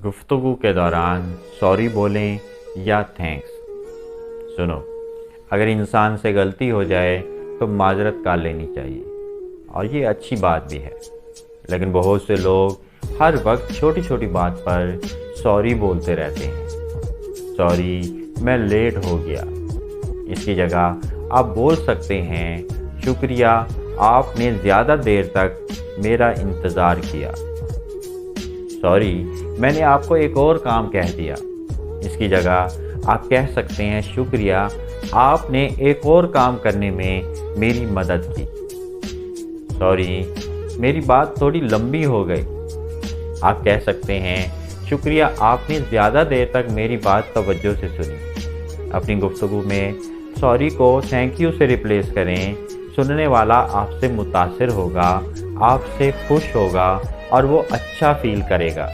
गुफ्तगू के दौरान सॉरी बोलें या थैंक्स। सुनो, अगर इंसान से गलती हो जाए तो माजरत कर लेनी चाहिए और ये अच्छी बात भी है। लेकिन बहुत से लोग हर वक्त छोटी छोटी बात पर सॉरी बोलते रहते हैं। सॉरी, मैं लेट हो गया। इसकी जगह आप बोल सकते हैं, शुक्रिया, आपने ज़्यादा देर तक मेरा इंतज़ार किया। सॉरी, मैंने आपको एक और काम कह दिया। इसकी जगह आप कह सकते हैं, शुक्रिया, आपने एक और काम करने में मेरी मदद की। सॉरी, मेरी बात थोड़ी लंबी हो गई। आप कह सकते हैं, शुक्रिया, आपने ज़्यादा देर तक मेरी बात तवज्जो से सुनी। अपनी गुफ्तगू में सॉरी को थैंक यू से रिप्लेस करें। सुनने वाला आपसे मुतासिर होगा, आपसे खुश होगा और वो अच्छा फील करेगा।